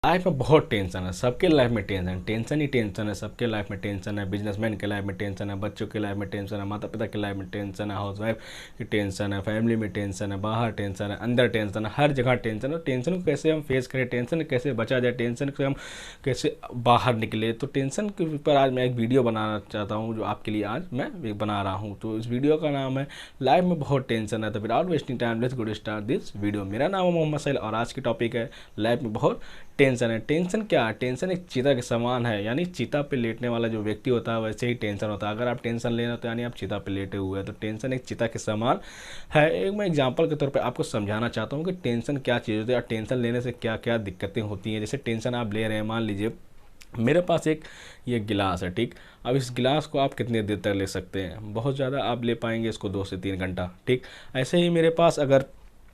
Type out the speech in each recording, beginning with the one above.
Life में बहुत tension है, सबके लाइफ में टेंशन ही टेंशन है, सबके लाइफ में टेंशन है। बिजनेसमैन के लाइफ में टेंशन है, बच्चों के लाइफ में टेंशन है, माता पिता के लाइफ में टेंशन है, हाउस वाइफ की टेंशन है, फैमिली में टेंशन है, बाहर टेंशन है, अंदर टेंशन है, हर जगह टेंशन है। टेंशन को कैसे हम फेस करें, टेंशन कैसे बचा जाए, टेंशन से हम कैसे बाहर निकले, तो टेंशन के ऊपर आज मैं एक वीडियो बनाना चाहता हूँ जो आपके लिए आज मैं बना रहा हूँ। तो इस वीडियो का नाम है लाइफ में बहुत टेंशन है। तो without wasting time let's go to start this video. मेरा नाम है मोहम्मद सैल और आज की टॉपिक है लाइफ में बहुत टेंशन है। टेंशन क्या है? टेंशन एक चीता के समान है, यानी चीता पे लेटने वाला जो व्यक्ति होता है वैसे ही टेंशन होता है। अगर आप टेंशन ले रहे हो तो यानी आप चीता पे लेटे हुए हैं, तो टेंशन एक चीता के समान है। एक मैं एग्जांपल के तौर पे आपको समझाना चाहता हूँ कि टेंशन क्या चीज़ होती है और टेंशन लेने से क्या क्या दिक्कतें होती हैं। जैसे टेंशन आप ले रहे हैं, मान लीजिए मेरे पास एक ये गिलास है, ठीक। अब इस गिलास को आप कितने देर तक ले सकते हैं? बहुत ज़्यादा आप ले पाएंगे इसको 2 से 3 घंटा, ठीक। ऐसे ही मेरे पास अगर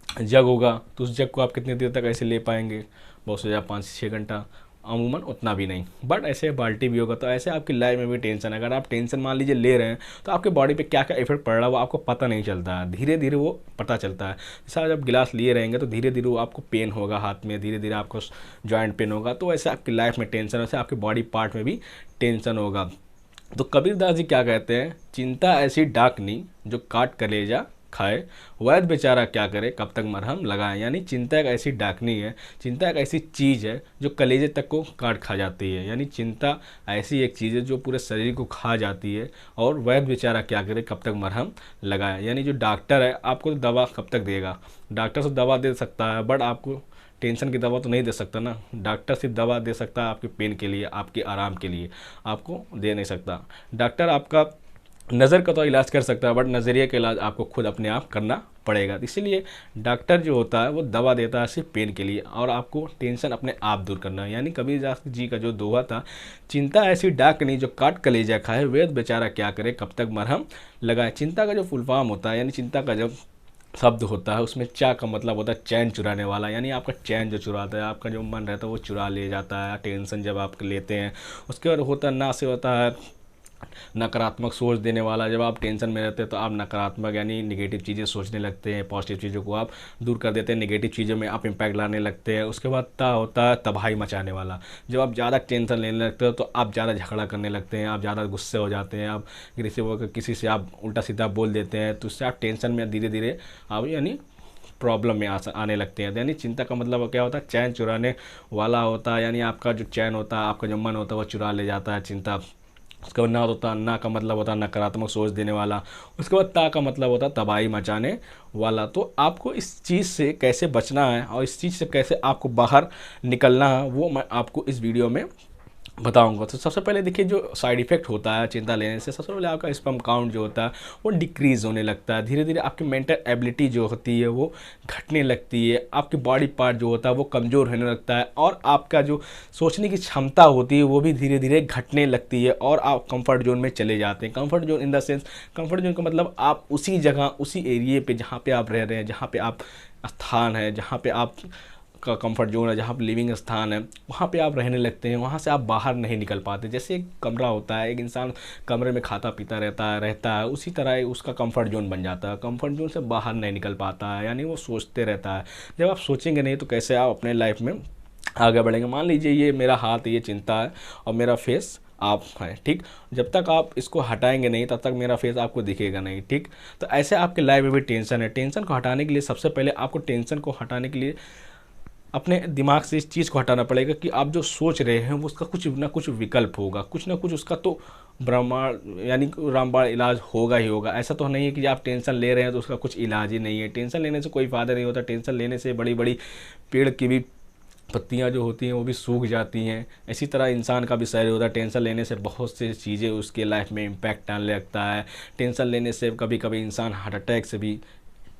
जग होगा तो उस जग को आप कितनी देर तक ऐसे ले पाएंगे? बहुत से ज़्यादा 5 से 6 घंटा, अमूमन उतना भी नहीं। बट ऐसे बाल्टी भी होगा। तो ऐसे आपकी लाइफ में भी टेंशन है। अगर आप टेंशन मान लीजिए ले रहे हैं तो आपके बॉडी पे क्या क्या इफेक्ट पड़ रहा है वो आपको पता नहीं चलता है, धीरे धीरे वो पता चलता है। जैसा जब गिलास लिए रहेंगे तो धीरे धीरे वो आपको पेन होगा हाथ में, धीरे धीरे आपको जॉइंट पेन होगा। तो ऐसे आपकी लाइफ में टेंशन, वैसे आपके बॉडी पार्ट में भी टेंशन होगा। तो कबीरदास जी क्या कहते हैं? चिंता ऐसी डाकनी जो काट कलेजा खाए, वैद्य बेचारा क्या करे कब तक मरहम लगाए। यानी चिंता एक ऐसी डाकनी है, चिंता एक ऐसी चीज़ है जो कलेजे तक को काट खा जाती है। यानी चिंता ऐसी एक चीज़ है जो पूरे शरीर को खा जाती है, और वैद्य बेचारा क्या करे कब तक मरहम लगाए। यानी जो डॉक्टर है आपको तो दवा कब तक देगा? डॉक्टर से दवा दे सकता है बट आपको टेंशन की दवा तो नहीं दे सकता ना। डॉक्टर सिर्फ दवा दे सकता है आपके पेन के लिए, आपके आराम के लिए, आपको दे नहीं सकता। डॉक्टर आपका नज़र का तो इलाज कर सकता है बट नज़रिए का इलाज आपको खुद अपने आप करना पड़ेगा। इसीलिए डॉक्टर जो होता है वो दवा देता है सिर्फ पेन के लिए, और आपको टेंशन अपने आप दूर करना है। यानी कबीरदास जी का जो दोहा था, चिंता ऐसी डाकनी जो काट कलेजा खाए, वेद बेचारा क्या करे कब तक मरहम लगाए। चिंता का जो फुल फॉर्म होता है, यानी चिंता का जब शब्द होता है उसमें चा का मतलब होता है चैन चुराने वाला। यानी आपका चैन जो चुराता है, आपका जो मन रहता है वो चुरा ले जाता है। टेंशन जब आप लेते हैं उसके बाद होता है ना से होता है नकारात्मक सोच देने वाला। जब आप टेंशन में रहते हैं तो आप नकारात्मक यानी नेगेटिव चीज़ें सोचने लगते हैं, पॉजिटिव चीज़ों को आप दूर कर देते हैं, नेगेटिव चीज़ों में आप इम्पैक्ट लाने लगते हैं। उसके बाद ता होता है तबाही मचाने वाला। जब आप ज़्यादा टेंशन लेने लगते हो तो आप ज़्यादा झगड़ा करने लगते हैं, आप ज़्यादा गुस्से हो जाते हैं, आप अग्रेसिव होकर किसी से आप उल्टा सीधा बोल देते हैं। तो उससे आप टेंशन में धीरे धीरे आप यानी प्रॉब्लम में आने लगते हैं। यानी चिंता का मतलब क्या होता है? चैन चुराने वाला होता है। यानी आपका जो चैन होता है, आपका जो मन होता है वो चुरा ले जाता है चिंता। उसके बाद ना होता ना का मतलब होता है नकारात्मक सोच देने वाला। उसके बाद ता का मतलब होता है तबाही मचाने वाला। तो आपको इस चीज़ से कैसे बचना है और इस चीज़ से कैसे आपको बाहर निकलना है वो मैं आपको इस वीडियो में बताऊंगा। तो सबसे पहले देखिए जो साइड इफ़ेक्ट होता है चिंता लेने से, सबसे पहले आपका स्पर्म काउंट जो होता है वो डिक्रीज़ होने लगता है। धीरे धीरे आपकी मेंटल एबिलिटी जो होती है वो घटने लगती है, आपकी बॉडी पार्ट जो होता है वो कमज़ोर होने लगता है, और आपका जो सोचने की क्षमता होती है वो भी धीरे धीरे घटने लगती है, और आप कंफर्ट जोन में चले जाते हैं। Comfort zone in the sense, comfort zone का मतलब आप उसी जगह उसी एरिए पे जहाँ पे आप रह रहे हैं, जहाँ पे आप स्थान है, जहाँ पे आप का कंफर्ट जोन है, जहाँ पर लिविंग स्थान है, वहाँ पे आप रहने लगते हैं। वहाँ से आप बाहर नहीं निकल पाते। जैसे एक कमरा होता है, एक इंसान कमरे में खाता पीता रहता है, उसी तरह उसका कंफर्ट जोन बन जाता है। कंफर्ट जोन से बाहर नहीं निकल पाता है, यानी वो सोचते रहता है। जब आप सोचेंगे नहीं तो कैसे आप अपने लाइफ में आगे बढ़ेंगे? मान लीजिए ये मेरा हाथ, ये चिंता है, और मेरा फेस आप हैं, ठीक। जब तक आप इसको हटाएंगे नहीं तब तक मेरा फेस आपको दिखेगा नहीं, ठीक। तो ऐसे आपके लाइफ में भी टेंशन है। टेंशन को हटाने के लिए सबसे पहले आपको टेंशन को हटाने के लिए अपने दिमाग से इस चीज़ को हटाना पड़ेगा कि आप जो सोच रहे हैं वो उसका कुछ ना कुछ विकल्प होगा, कुछ ना कुछ उसका तो ब्रह्मांड यानी रामबाण इलाज होगा ही होगा। ऐसा तो नहीं है कि आप टेंशन ले रहे हैं तो उसका कुछ इलाज ही नहीं है। टेंशन लेने से कोई फ़ायदा नहीं होता। टेंशन लेने से बड़ी बड़ी पेड़ की भी पत्तियां जो होती हैं वो भी सूख जाती हैं। इसी तरह इंसान का भी शरीर होता है। टेंशन लेने से बहुत सी चीज़ें उसके लाइफ में इम्पैक्ट आने लगता है। टेंशन लेने से कभी कभी इंसान हार्ट अटैक से भी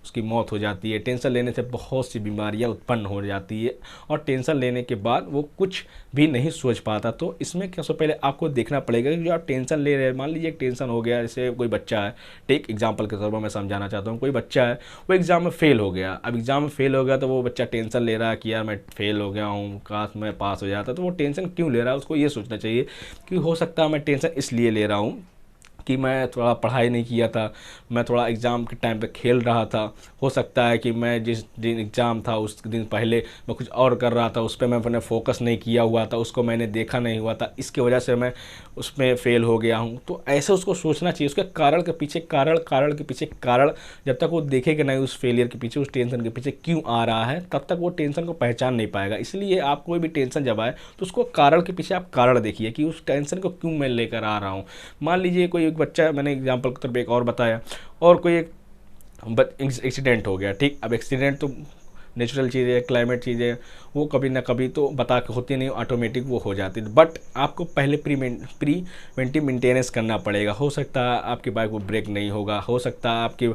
उसकी मौत हो जाती है। टेंशन लेने से बहुत सी बीमारियां उत्पन्न हो जाती है, और टेंशन लेने के बाद वो कुछ भी नहीं सोच पाता। तो इसमें क्या, सबसे पहले आपको देखना पड़ेगा कि जो आप टेंशन ले रहे हैं, मान लीजिए एक टेंशन हो गया, जैसे कोई बच्चा है, ठीक, एग्जाम्पल के तौर पर मैं समझाना चाहता हूँ। कोई बच्चा है वो एग्ज़ाम में फ़ेल हो गया। अब एग्ज़ाम में फ़ेल हो गया तो वो बच्चा टेंशन ले रहा है कि यार मैं फ़ेल हो गया हूँ, काश मैं पास हो जाता। तो वो टेंशन क्यों ले रहा है? उसको ये सोचना चाहिए कि हो सकता है मैं टेंशन इसलिए ले रहा हूँ कि मैं थोड़ा पढ़ाई नहीं किया था, मैं थोड़ा एग्ज़ाम के टाइम पे खेल रहा था। हो सकता है कि मैं जिस दिन एग्ज़ाम था उस दिन पहले मैं कुछ और कर रहा था, उस पर मैंने फोकस नहीं किया हुआ था, उसको मैंने देखा नहीं हुआ था, इसकी वजह से मैं उसमें फ़ेल हो गया हूँ। तो ऐसे उसको सोचना चाहिए, उसके कारण के पीछे कारण के पीछे कारण जब तक वो देखेगा नहीं उस फेलियर के पीछे, उस टेंशन के पीछे क्यों आ रहा है, तब तक वो टेंशन को पहचान नहीं पाएगा। इसलिए आप कोई भी टेंशन जब आए तो उसको कारण के पीछे आप कारण देखिए कि उस टेंशन को क्यों मैं लेकर आ रहा हूँ। मान लीजिए कोई एक बच्चा, मैंने एग्जाम्पल के तौर पर एक और बताया, और कोई एक एक्सीडेंट हो गया, ठीक। अब एक्सीडेंट तो नेचुरल चीज़ है, क्लाइमेट चीज़ है, वो कभी ना कभी तो बता के होती नहीं, ऑटोमेटिक वो हो जाती है। बट आपको पहले प्रीवेंटिव मेंटेनेंस करना पड़ेगा। हो सकता है आपकी बाइक को ब्रेक नहीं होगा, हो सकता है आपकी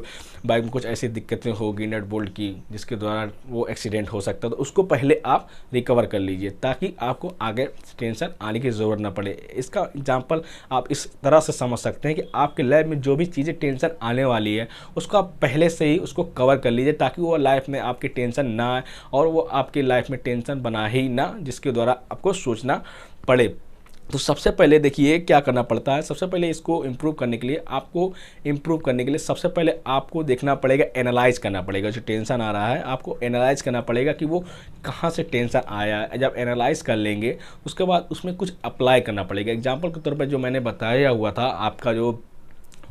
बाइक में कुछ ऐसी दिक्कतें होगी नट बोल्ट की जिसके द्वारा वो एक्सीडेंट हो सकता है। तो उसको पहले आप रिकवर कर लीजिए ताकि आपको आगे टेंशन आने की ज़रूरत ना पड़े। इसका एग्जाम्पल आप इस तरह से समझ सकते हैं कि आपके लाइफ में जो भी चीज़ें टेंशन आने वाली है उसको आप पहले से ही उसको कवर कर लीजिए ताकि वो लाइफ में आपकी टेंशन ना आए और वो आपकी लाइफ में टेंशन बना ही ना जिसके द्वारा आपको सोचना पड़े। तो सबसे पहले देखिए क्या करना पड़ता है। सबसे पहले इसको इम्प्रूव करने के लिए सबसे पहले आपको देखना पड़ेगा, एनालाइज करना पड़ेगा। जो टेंशन आ रहा है आपको एनालाइज करना पड़ेगा कि वो कहाँ से टेंशन आया है। जब एनालाइज कर लेंगे उसके बाद उसमें कुछ अप्लाई करना पड़ेगा। एग्जाम्पल के तौर पर जो मैंने बताया हुआ था, आपका जो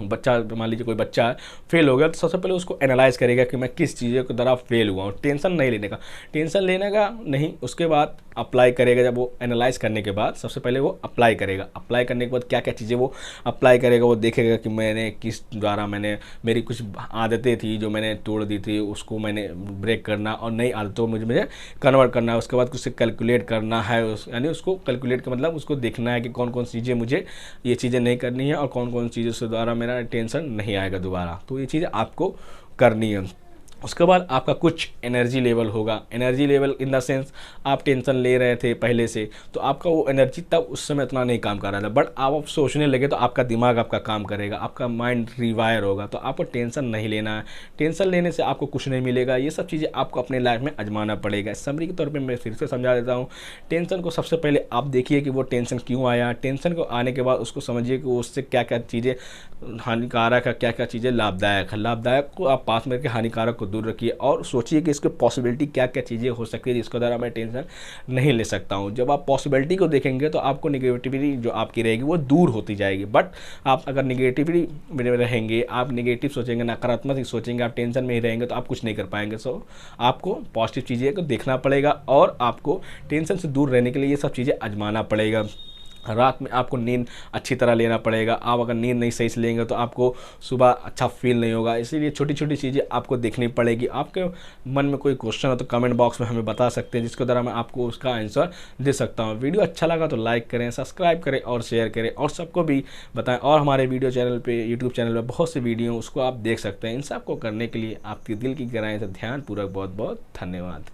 बच्चा, मान लीजिए कोई बच्चा फेल हो गया तो सबसे पहले उसको एनालाइज करेगा कि मैं किस चीज़ों के द्वारा फेल हुआ हूँ। टेंशन लेने का नहीं, उसके बाद अप्लाई करेगा। जब वो एनालाइज करने के बाद सबसे पहले वो अप्लाई करेगा। अप्लाई करने के बाद क्या क्या चीज़ें वो अप्लाई करेगा, वो देखेगा कि मैंने किस द्वारा मेरी कुछ आदतें थी जो मैंने तोड़ दी थी, उसको मैंने ब्रेक करना और नई आदतों में मुझे कन्वर्ट करना है। उसके बाद उसे कैलकुलेट करना है, यानी उसको कैलकुलेट का मतलब उसको देखना है कि कौन कौन सी चीज़ें मुझे ये चीज़ें नहीं करनी है और कौन कौन चीज़ों से द्वारा मेरा टेंशन नहीं आएगा दोबारा। तो ये चीज़ें आपको करनी है। उसके बाद आपका कुछ एनर्जी लेवल होगा। Energy level in the sense आप टेंशन ले रहे थे पहले से तो आपका वो एनर्जी तब उस समय इतना नहीं काम कर रहा था, बट आप सोचने लगे तो आपका दिमाग आपका काम करेगा, आपका माइंड रिवायर होगा। तो आपको टेंशन नहीं लेना है। टेंशन लेने से आपको कुछ नहीं मिलेगा। ये सब चीज़ें आपको अपने लाइफ में आजमाना पड़ेगा। समरी के तौर पर मैं फिर से समझा देता हूँ। टेंशन को सबसे पहले आप देखिए कि वो टेंशन क्यों आया। टेंशन को आने के बाद उसको समझिए कि उससे क्या क्या चीज़ें हानिकारक है, क्या क्या चीज़ें लाभदायक है। लाभदायक को आप पास में रखिए, हानिकारक को दूर रखिए और सोचिए कि इसके पॉसिबिलिटी क्या क्या चीज़ें हो सकती है जिसके द्वारा मैं टेंशन नहीं ले सकता हूँ। जब आप पॉसिबिलिटी को देखेंगे तो आपको निगेटिविटी जो आपकी रहेगी वो दूर होती जाएगी। बट आप अगर निगेटिविटी में रहेंगे, आप निगेटिव सोचेंगे, नकारात्मक ही सोचेंगे, आप टेंशन में ही रहेंगे तो आप कुछ नहीं कर पाएंगे। सो आपको पॉजिटिव चीज़ें को देखना पड़ेगा और आपको टेंशन से दूर रहने के लिए ये सब चीज़ें आजमाना पड़ेगा। रात में आपको नींद अच्छी तरह लेना पड़ेगा। आप अगर नींद नहीं सही से लेंगे तो आपको सुबह अच्छा फील नहीं होगा। इसीलिए छोटी छोटी चीज़ें आपको देखनी पड़ेगी। आपके मन में कोई क्वेश्चन हो तो कमेंट बॉक्स में हमें बता सकते हैं जिसके द्वारा मैं आपको उसका आंसर दे सकता हूँ। वीडियो अच्छा लगा तो लाइक करें, सब्सक्राइब करें और शेयर करें और सबको भी बताएं। और हमारे वीडियो चैनल पर, यूट्यूब चैनल पर बहुत से वीडियो उसको आप देख सकते हैं। इन सब को करने के लिए आपके दिल की गहराई से ध्यानपूर्वक बहुत बहुत धन्यवाद।